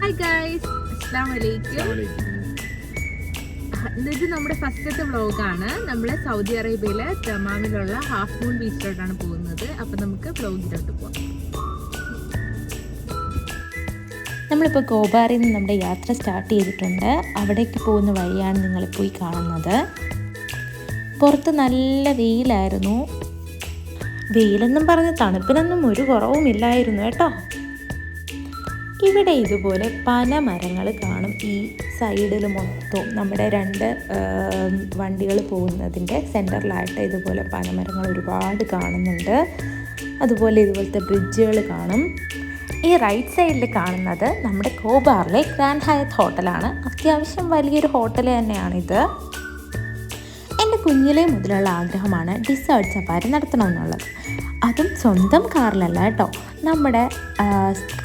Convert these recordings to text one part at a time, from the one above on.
Hi guys, അസ്സലാമു അലൈക്കും. ഇത് നമ്മുടെ ഫസ്റ്റത്തെ വ്ളോഗാണ്. നമ്മൾ സൗദി അറേബ്യയിലെ ദമാമിലുള്ള ഹാഫ് മൂൺ ബീച്ചിലോട്ടാണ് പോകുന്നത്. അപ്പം നമുക്ക് വ്ളോഗിലോട്ട് പോകാം. നമ്മളിപ്പോൾ ഗോബാറിൽ നിന്ന് നമ്മുടെ യാത്ര സ്റ്റാർട്ട് ചെയ്തിട്ടുണ്ട്. അവിടേക്ക് പോകുന്ന വഴിയാണ് നിങ്ങളിപ്പോൾ ഈ കാണുന്നത്. പുറത്ത് നല്ല വെയിലായിരുന്നു. വെയിലെന്നും പറഞ്ഞ് തണുപ്പിനൊന്നും ഒരു കുറവുമില്ലായിരുന്നു കേട്ടോ. ഇവിടെ ഇതുപോലെ പല മരങ്ങൾ കാണും. ഈ സൈഡിൽ മൊത്തം നമ്മുടെ രണ്ട് വണ്ടികൾ പോകുന്നതിൻ്റെ സെൻറ്ററിലായിട്ട് ഇതുപോലെ പനമരങ്ങൾ ഒരുപാട് കാണുന്നുണ്ട്. അതുപോലെ ഇതുപോലത്തെ ബ്രിഡ്ജുകൾ കാണും. ഈ റൈറ്റ് സൈഡിൽ കാണുന്നത് നമ്മുടെ ഗോബാറിലെ ഗ്രാൻഡ് ഹയത്ത് ഹോട്ടലാണ്. അത്യാവശ്യം വലിയൊരു ഹോട്ടൽ തന്നെയാണിത്. എൻ്റെ കുഞ്ഞിലെ മുതലുള്ള ആഗ്രഹമാണ് ഡിസേർട്ട് സഫാരി നടത്തണമെന്നുള്ളത്. അതും സ്വന്തം കാറിലല്ല കേട്ടോ. നമ്മുടെ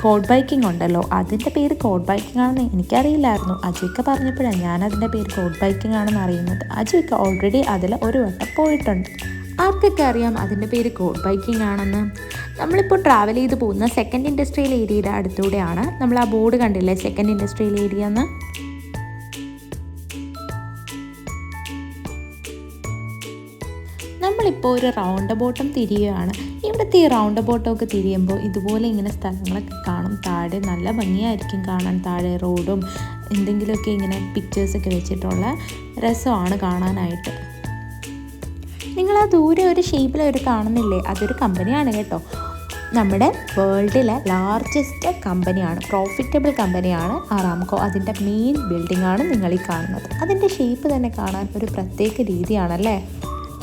കോഡ് ബൈക്കിംഗ് ഉണ്ടല്ലോ, അതിൻ്റെ പേര് കോഡ് ബൈക്കിംഗ് ആണെന്ന് എനിക്കറിയില്ലായിരുന്നു. അജുയ്ക്ക പറഞ്ഞപ്പോഴാണ് ഞാനതിൻ്റെ പേര് കോഡ് ബൈക്കിംഗ് ആണെന്ന് അറിയുന്നത്. അജുയ്ക്ക ഓൾറെഡി അതിൽ ഒരു വട്ടം പോയിട്ടുണ്ട്. ആർക്കൊക്കെ അറിയാം അതിൻ്റെ പേര് കോഡ് ബൈക്കിംഗ് ആണെന്ന്? നമ്മളിപ്പോൾ ട്രാവൽ ചെയ്ത് പോകുന്ന സെക്കൻഡ് ഇൻഡസ്ട്രിയൽ ഏരിയയുടെ അടുത്തൂടെയാണ്. നമ്മൾ ആ ബോർഡ് കണ്ടില്ലേ, സെക്കൻഡ് ഇൻഡസ്ട്രിയൽ ഏരിയ എന്ന്. നമ്മളിപ്പോൾ ഒരു റൗണ്ട് ബോട്ടം തിരിയുകയാണ്. ഇവിടുത്തെ ഈ റൗണ്ട് ബോട്ടമൊക്കെ തിരിയുമ്പോൾ ഇതുപോലെ ഇങ്ങനെ സ്ഥലങ്ങളൊക്കെ കാണും. താഴെ നല്ല ഭംഗിയായിരിക്കും കാണാൻ. താഴെ റോഡും എന്തെങ്കിലുമൊക്കെ ഇങ്ങനെ പിക്ചേഴ്സൊക്കെ വെച്ചിട്ടുള്ള രസമാണ് കാണാനായിട്ട്. നിങ്ങളാ ദൂരെ ഒരു ഷേപ്പിൽ ഒരു കാണുന്നില്ലേ, അതൊരു കമ്പനിയാണ് കേട്ടോ. നമ്മുടെ വേൾഡിലെ ലാർജസ്റ്റ് കമ്പനിയാണ്, പ്രോഫിറ്റബിൾ കമ്പനിയാണ് അറാംകോ. അതിൻ്റെ മെയിൻ ബിൽഡിംഗാണ് നിങ്ങൾ ഈ കാണുന്നത്. അതിൻ്റെ ഷേപ്പ് തന്നെ കാണാൻ ഒരു പ്രത്യേക രീതിയാണല്ലേ.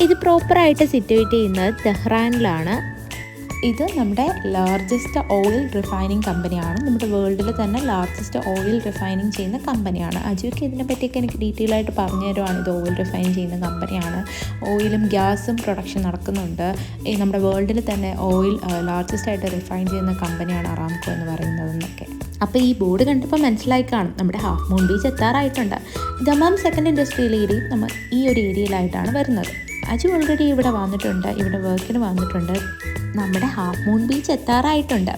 ഇത് പ്രോപ്പറായിട്ട് സിറ്റുവേറ്റ് ചെയ്യുന്നത് തെഹ്റാനിലാണ്. ഇത് നമ്മുടെ ലാർജസ്റ്റ് ഓയിൽ റിഫൈനിങ് കമ്പനിയാണ്. നമ്മുടെ വേൾഡിൽ തന്നെ ലാർജസ്റ്റ് ഓയിൽ റിഫൈനിങ് ചെയ്യുന്ന കമ്പനിയാണ്. അജുക്ക് ഇതിനെ പറ്റിയൊക്കെ എനിക്ക് ഡീറ്റെയിൽ ആയിട്ട് പറഞ്ഞു തരുവാണ്. ഇത് ഓയിൽ റിഫൈൻ ചെയ്യുന്ന കമ്പനിയാണ്. ഓയിലും ഗ്യാസും പ്രൊഡക്ഷൻ നടക്കുന്നുണ്ട്. നമ്മുടെ വേൾഡിൽ തന്നെ ഓയിൽ ലാർജസ്റ്റ് ആയിട്ട് റിഫൈൻ ചെയ്യുന്ന കമ്പനിയാണ് അറാംകോ എന്ന് പറയുന്നതെന്നൊക്കെ. അപ്പോൾ ഈ ബോർഡ് കണ്ടപ്പോൾ മനസ്സിലായി കാണും നമ്മുടെ ഹാഫ് മൂൺ ബീച്ച് എത്താറായിട്ടുണ്ട്. ദമാം സെക്കൻഡ് ഇൻഡസ്ട്രിയൽ ഏരിയയും നമ്മൾ ഈ ഒരു ഏരിയയിലായിട്ടാണ് വരുന്നത്. അജു ഓൾറെഡി ഇവിടെ വന്നിട്ടുണ്ട്, ഇവിടെ വർക്കിന് വന്നിട്ടുണ്ട്. നമ്മുടെ ഹാഫ് മൂൺ ബീച്ച് എത്താറായിട്ടുണ്ട്.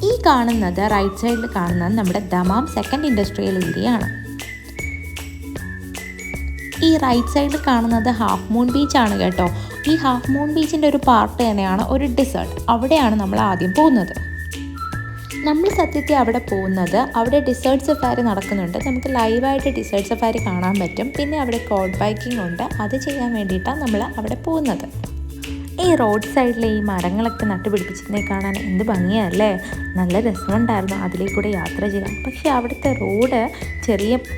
ഈ കാണുന്നത് റൈറ്റ് സൈഡിൽ കാണുന്നത് നമ്മുടെ ദമാം സെക്കൻഡ് ഇൻഡസ്ട്രിയൽ ഏരിയ ആണ്. ഈ റൈറ്റ് സൈഡിൽ കാണുന്നത് ഹാഫ് മൂൺ ബീച്ചാണ് കേട്ടോ. ഈ ഹാഫ് മൂൺ ബീച്ചിൻ്റെ ഒരു പാർട്ട് തന്നെയാണ് ഒരു ഡിസേർട്ട്. അവിടെയാണ് നമ്മൾ ആദ്യം പോകുന്നത്. നമ്മൾ സത്യത്തിൽ അവിടെ പോകുന്നത്, അവിടെ ഡിസേർട്ട് സഫാരി നടക്കുന്നുണ്ട്. നമുക്ക് ലൈവായിട്ട് ഡിസേർട്ട് സഫാരി കാണാൻ പറ്റും. പിന്നെ അവിടെ കോഡ് ബൈക്കിംഗ് ഉണ്ട്. അത് ചെയ്യാൻ വേണ്ടിയിട്ടാണ് നമ്മൾ അവിടെ പോകുന്നത്. ഈ റോഡ് സൈഡിലെ ഈ മരങ്ങളൊക്കെ നട്ടുപിടിപ്പിച്ചതിനെ കാണാൻ എന്ത് ഭംഗിയല്ലേ. നല്ല രസമുണ്ടായിരുന്നു അതിലേക്കൂടെ യാത്ര ചെയ്യാൻ. പക്ഷേ അവിടുത്തെ റോഡ്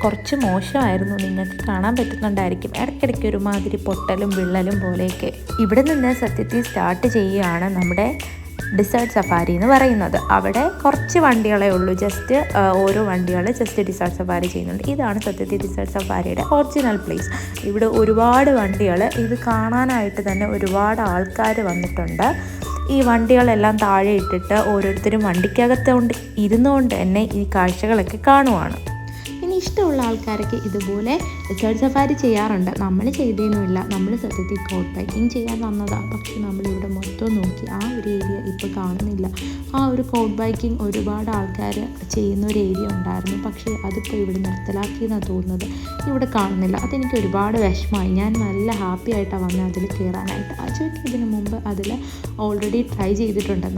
കുറച്ച് മോശമായിരുന്നു. നിങ്ങൾക്ക് കാണാൻ പറ്റുന്നുണ്ടായിരിക്കും ഇടയ്ക്കിടയ്ക്ക് ഒരുമാതിരി പൊട്ടലും വിള്ളലും പോലെയൊക്കെ. ഇവിടെ നിന്ന് സത്യത്തിൽ സ്റ്റാർട്ട് ചെയ്യുകയാണ് നമ്മുടെ ഡിസേർട്ട് സഫാരി എന്ന് പറയുന്നത്. അവിടെ കുറച്ച് വണ്ടികളേ ഉള്ളൂ, ജസ്റ്റ് ഓരോ വണ്ടികൾ ജസ്റ്റ് ഡിസേർട്ട് സഫാരി ചെയ്യുന്നുണ്ട്. ഇതാണ് സത്യത്തിൽ ഡിസേർട്ട് സഫാരിയുടെ ഒറിജിനൽ പ്ലേസ്. ഇവിടെ ഒരുപാട് വണ്ടികൾ, ഇത് കാണാനായിട്ട് തന്നെ ഒരുപാട് ആൾക്കാർ വന്നിട്ടുണ്ട്. ഈ വണ്ടികളെല്ലാം താഴെ ഇട്ടിട്ട് ഓരോരുത്തരും വണ്ടിക്കകത്തുകൊണ്ട് ഇരുന്നുകൊണ്ട് തന്നെ ഈ കാഴ്ചകളൊക്കെ കാണുവാണ്. പിന്നെ ഇഷ്ടമുള്ള ആൾക്കാരൊക്കെ ഇതുപോലെ ഡിസേർട്ട് സഫാരി ചെയ്യാറുണ്ട്. നമ്മൾ ചെയ്തേന്നുമില്ല, നമ്മൾ സത്യത്തിൽ കോഡ് ബൈക്കിംഗ് ചെയ്യാൻ വന്നതാണ്. പക്ഷെ നമ്മളിവിടെ മൊത്തം നോക്കി ആ ഒരു ഏരിയ ഇപ്പോൾ കാണുന്നില്ല. ആ ഒരു കോഡ് ബൈക്കിംഗ് ഒരുപാട് ആൾക്കാർ ചെയ്യുന്ന ഒരു ഏരിയ ഉണ്ടായിരുന്നു. പക്ഷേ അതിപ്പോൾ ഇവിടെ നിർത്തലാക്കിയെന്നാണ് തോന്നുന്നത്. ഇവിടെ കാണുന്നില്ല. അതെനിക്ക് ഒരുപാട് വിഷമമായി. ഞാൻ നല്ല ഹാപ്പി ആയിട്ടാണ് വന്നത് അതിൽ കയറാനായിട്ട്. അജുക്ക് ഇതിന് മുമ്പ് അതിൽ ഓൾറെഡി ട്രൈ ചെയ്തിട്ടുണ്ട്.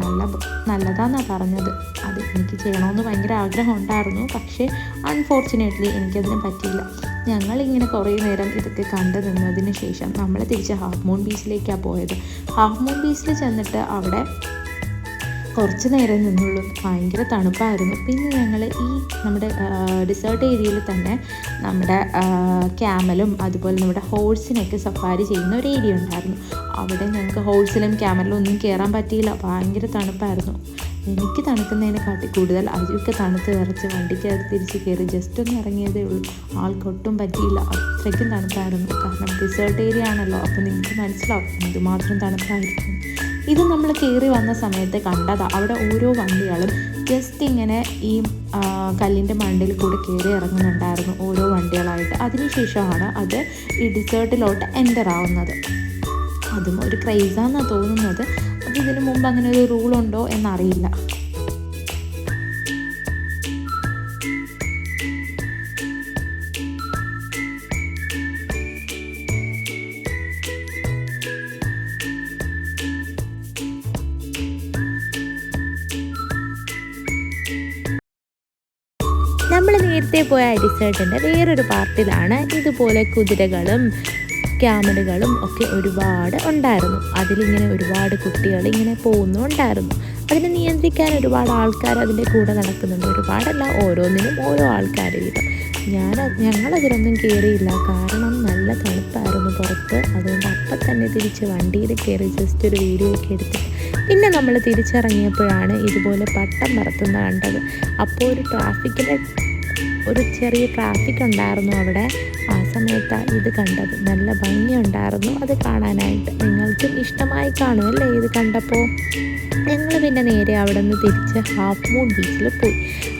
നല്ലതാണെന്നാണ് പറഞ്ഞത്. അത് എനിക്ക് ചെയ്യണമെന്ന് ഭയങ്കര ആഗ്രഹം ഉണ്ടായിരുന്നു. പക്ഷേ അൺഫോർച്ചുനേറ്റ്ലി എനിക്കതിന് പറ്റിയില്ല. ഞങ്ങളിങ്ങനെ കുറേ നേരം ഇതൊക്കെ കണ്ടു നിന്നതിന് ശേഷം നമ്മൾ തിരിച്ച് ഹാഫ് മൂൺ ബീച്ചിലേക്കാണ് പോയത്. ഹാഫ് മൂൺ ബീച്ചിൽ ചെന്നിട്ട് അവിടെ കുറച്ച് നേരം നിന്നുള്ളൂ. ഭയങ്കര തണുപ്പായിരുന്നു. പിന്നെ ഞങ്ങൾ ഈ നമ്മുടെ ഡിസേർട്ട് ഏരിയയിൽ തന്നെ നമ്മുടെ ക്യാമലും അതുപോലെ നമ്മുടെ ഹോഴ്സിനൊക്കെ സഫാരി ചെയ്യുന്ന ഒരു ഏരിയ ഉണ്ടായിരുന്നു. അവിടെ ഞങ്ങൾക്ക് ഹോഴ്സിലും ക്യാമലിലും ഒന്നും കയറാൻ പറ്റിയില്ല. ഭയങ്കര തണുപ്പായിരുന്നു. എനിക്ക് തണുക്കുന്നതിനെക്കാട്ടി കൂടുതൽ അജുക്ക് തണുത്ത് വിറച്ച് വണ്ടിക്കകത്ത് തിരിച്ച് കയറി ജസ്റ്റ് ഒന്ന് ഇറങ്ങിയതേ ഉള്ളൂ. ആൾക്കൊട്ടും പറ്റിയില്ല, അത്രയ്ക്കും തണുപ്പായിരുന്നു. കാരണം ഡിസേർട്ട് ഏരിയ ആണല്ലോ, അപ്പോൾ നിങ്ങൾക്ക് മനസ്സിലാവും എന്തുമാത്രം തണുപ്പായിരിക്കും. ഇത് നമ്മൾ കയറി വന്ന സമയത്ത് കണ്ടതാണ്. അവിടെ ഓരോ വണ്ടികളും ജസ്റ്റ് ഇങ്ങനെ ഈ കല്ലിൻ്റെ മണ്ടിൽ കൂടെ കയറി ഇറങ്ങുന്നുണ്ടായിരുന്നു ഓരോ വണ്ടികളായിട്ട്. അതിനുശേഷമാണ് അത് ഈ ഡിസേർട്ടിലോട്ട് എൻ്റർ ആവുന്നത്. അതും ഒരു ക്രൈസാണെന്നാണ് തോന്നുന്നത്. അത് ഇതിനു മുമ്പ് അങ്ങനെ ഒരു റൂളുണ്ടോ എന്നറിയില്ല. നമ്മൾ നേരത്തെ പോയ ഡിസേർട്ടിൻ്റെ വേറൊരു പാർട്ടിലാണ് ഇതുപോലെ കുതിരകളും ക്യാമലുകളും ഒക്കെ ഒരുപാട് ഉണ്ടായിരുന്നു. അതിലിങ്ങനെ ഒരുപാട് കുട്ടികൾ ഇങ്ങനെ പോകുന്നുണ്ടായിരുന്നു. അതിനെ നിയന്ത്രിക്കാൻ ഒരുപാട് ആൾക്കാർ അതിൻ്റെ കൂടെ നടക്കുന്നുണ്ട്. ഒരുപാടല്ല, ഓരോന്നിനും ഓരോ ആൾക്കാർ വീതം. ഞങ്ങളതിലൊന്നും കയറിയില്ല, കാരണം നല്ല തണുപ്പായിരുന്നു പുറത്ത്. അതുകൊണ്ട് അപ്പം തന്നെ തിരിച്ച് വണ്ടിയിൽ കയറി ജസ്റ്റ് ഒരു വീഡിയോ ഒക്കെ എടുത്തിട്ട് പിന്നെ നമ്മൾ തിരിച്ചിറങ്ങിയപ്പോഴാണ് ഇതുപോലെ പട്ടം പറത്തുന്ന കണ്ടത്. അപ്പോൾ ഒരു ചെറിയ ട്രാഫിക് ഉണ്ടായിരുന്നു അവിടെ. ആ സമയത്താണ് ഇത് കണ്ടത്. നല്ല ഭംഗിയുണ്ടായിരുന്നു അത് കാണാനായിട്ട്. നിങ്ങൾക്കും ഇഷ്ടമായി കാണുമല്ലേ ഇത് കണ്ടപ്പോൾ? ഞങ്ങൾ പിന്നെ നേരെ അവിടെ നിന്ന് തിരിച്ച് ഹാഫ് മൂൺ ബീച്ചിൽ പോയി.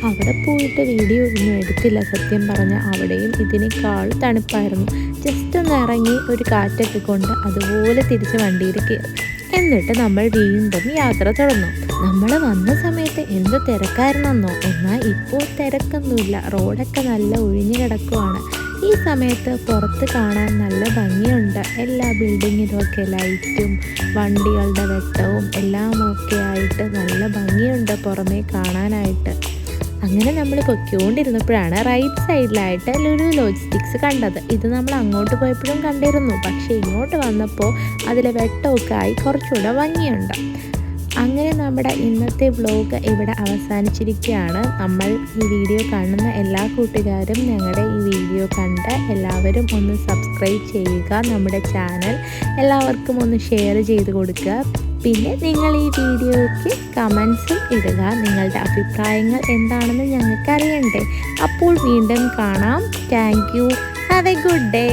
അവിടെ പോയിട്ട് വീഡിയോ ഒന്നും എടുത്തില്ല സത്യം പറഞ്ഞാൽ. അവിടെയും ഇതിനേക്കാൾ തണുപ്പായിരുന്നു. ജസ്റ്റ് ഒന്ന് ഇറങ്ങി ഒരു കാറ്റൊക്കെ കൊണ്ട് അതുപോലെ തിരിച്ച് വണ്ടിയിൽ കയറി. എന്നിട്ട് നമ്മൾ വീണ്ടും യാത്ര തുടർന്നു. നമ്മൾ വന്ന സമയത്ത് എന്ത് തിരക്കായിരുന്നെന്നോ. എന്നാൽ ഇപ്പോൾ തിരക്കൊന്നുമില്ല, റോഡൊക്കെ നല്ല ഒഴിഞ്ഞു കിടക്കുവാണ്. ഈ സമയത്ത് പുറത്ത് കാണാൻ നല്ല ഭംഗിയുണ്ട്. എല്ലാ ബിൽഡിങ്ങിലുമൊക്കെ ലൈറ്റും വണ്ടികളുടെ വെട്ടവും എല്ലാം ഒക്കെ ആയിട്ട് നല്ല ഭംഗിയുണ്ട് പുറമേ കാണാനായിട്ട്. അങ്ങനെ നമ്മൾ പൊയ്ക്കൊണ്ടിരുന്നപ്പോഴാണ് റൈറ്റ് സൈഡിലായിട്ട് ലുലു ലോജിസ്റ്റിക്സ് കണ്ടത്. ഇത് നമ്മൾ അങ്ങോട്ട് പോയപ്പോഴും കണ്ടിരുന്നു, പക്ഷേ ഇങ്ങോട്ട് വന്നപ്പോൾ അതിലെ വെട്ടമൊക്കെ ആയി കുറച്ചുകൂടെ ഭംഗിയുണ്ട്. അങ്ങനെ നമ്മുടെ ഇന്നത്തെ വ്ലോഗ് ഇവിടെ അവസാനിച്ചിരിക്കുകയാണ്. നമ്മൾ ഈ വീഡിയോ കാണുന്ന എല്ലാ കൂട്ടുകാരും ഞങ്ങളുടെ ഈ വീഡിയോ കണ്ട് എല്ലാവരും ഒന്ന് സബ്സ്ക്രൈബ് ചെയ്യുക. നമ്മുടെ ചാനൽ എല്ലാവർക്കും ഒന്ന് ഷെയർ ചെയ്ത് കൊടുക്കുക. പിന്നെ നിങ്ങൾ ഈ വീഡിയോയ്ക്ക് കമൻസും ഇടുക. നിങ്ങളുടെ അഭിപ്രായങ്ങൾ എന്താണെന്ന് ഞങ്ങൾക്ക് അറിയണ്ടേ. അപ്പോൾ വീണ്ടും കാണാം. Thank you. Have A good day.